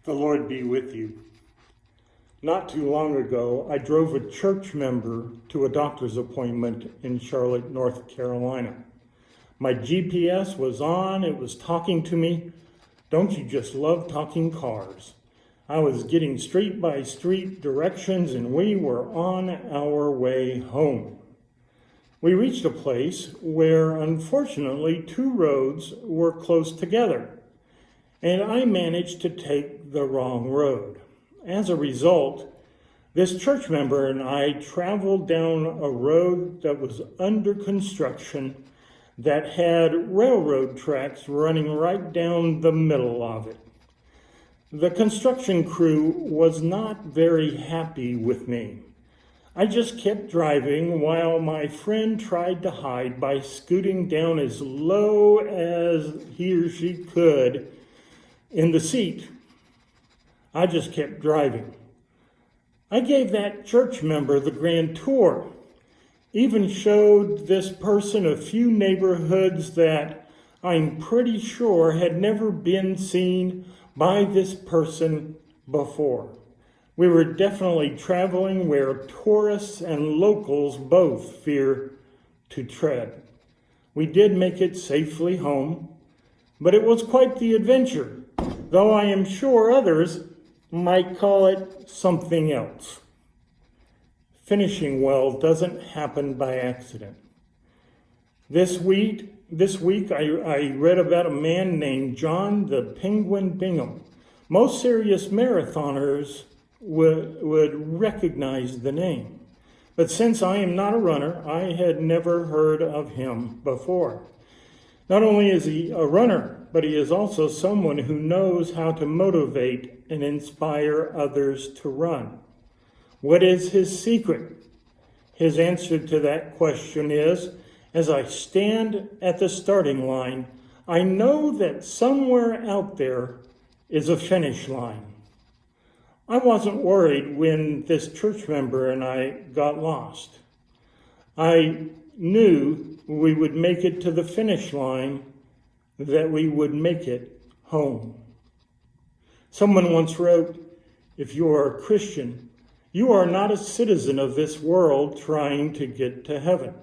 The Lord be with you. Not too long ago, I drove a church member to a doctor's appointment in Charlotte, North Carolina. My GPS was on, it was talking to me. Don't you just love talking cars? I was getting street by street directions and we were on our way home. We reached a place where, unfortunately, two roads were close together, and I managed to take the wrong road. As a result, this church member and I traveled down a road that was under construction that had railroad tracks running right down the middle of it. The construction crew was not very happy with me. I just kept driving while my friend tried to hide by scooting down as low as he or she could in the seat. I just kept driving. I gave that church member the grand tour, even showed this person a few neighborhoods that I'm pretty sure had never been seen by this person before. We were definitely traveling where tourists and locals both fear to tread. We did make it safely home, but it was quite the adventure, though I am sure others might call it something else. Finishing well doesn't happen by accident. This week I read about a man named John the Penguin Bingham. Most serious marathoners would recognize the name. But since I am not a runner, I had never heard of him before. Not only is he a runner, but he is also someone who knows how to motivate and inspire others to run. What is his secret? His answer to that question is, as I stand at the starting line, I know that somewhere out there is a finish line. I wasn't worried when this church member and I got lost. I knew we would make it to the finish line, that we would make it home. Someone once wrote, if you are a Christian, you are not a citizen of this world trying to get to heaven.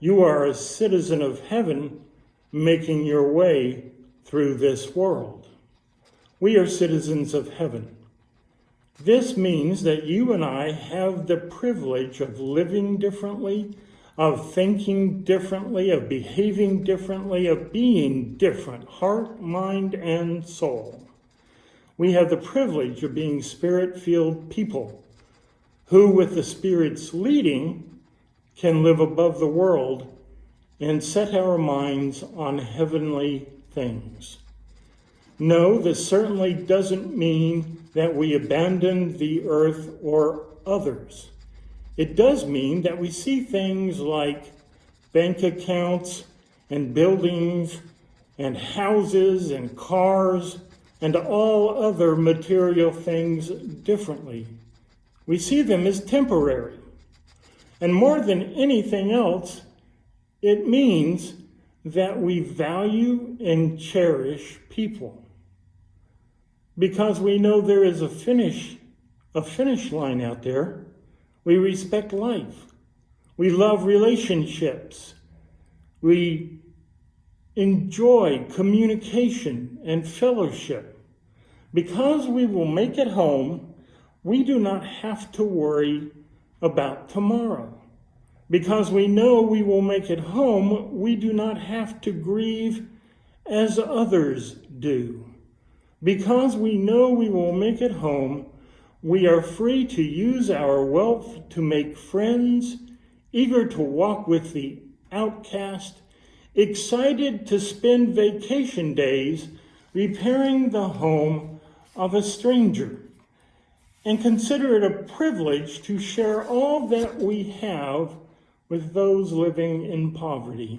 You are a citizen of heaven making your way through this world. We are citizens of heaven. This means that you and I have the privilege of living differently, of thinking differently, of behaving differently, of being different, heart, mind, and soul. We have the privilege of being Spirit-filled people who, with the Spirit's leading, can live above the world and set our minds on heavenly things. No, this certainly doesn't mean that we abandon the earth or others. It does mean that we see things like bank accounts and buildings and houses and cars and all other material things differently. We see them as temporary. And more than anything else, it means that we value and cherish people. Because we know there is a finish line out there. We respect life. We love relationships. We enjoy communication and fellowship. Because we will make it home, we do not have to worry about tomorrow. Because we know we will make it home, we do not have to grieve as others do. Because we know we will make it home, we are free to use our wealth to make friends, eager to walk with the outcast, excited to spend vacation days repairing the home of a stranger, and consider it a privilege to share all that we have with those living in poverty.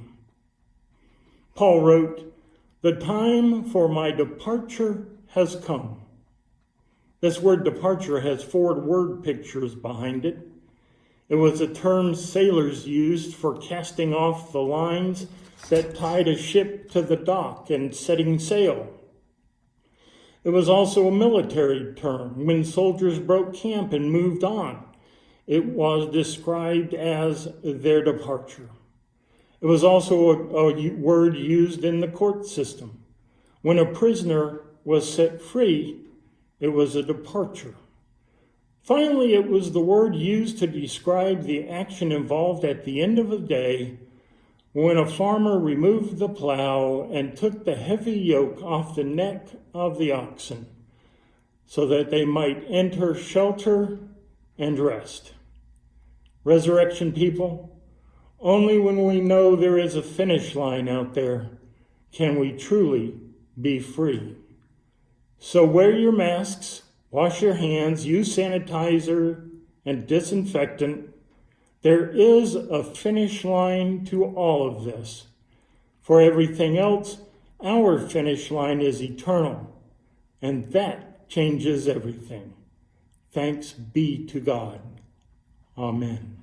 Paul wrote, "The time for my departure has come." This word departure has 4 word pictures behind it. It was a term sailors used for casting off the lines that tied a ship to the dock and setting sail. It was also a military term when soldiers broke camp and moved on. It was described as their departure. It was also a word used in the court system. When a prisoner was set free, it was a departure. Finally, it was the word used to describe the action involved at the end of a day when a farmer removed the plow and took the heavy yoke off the neck of the oxen so that they might enter shelter and rest. Resurrection people, only when we know there is a finish line out there can we truly be free. So wear your masks, wash your hands, use sanitizer and disinfectant. There is a finish line to all of this. For everything else, our finish line is eternal, and that changes everything. Thanks be to God. Amen.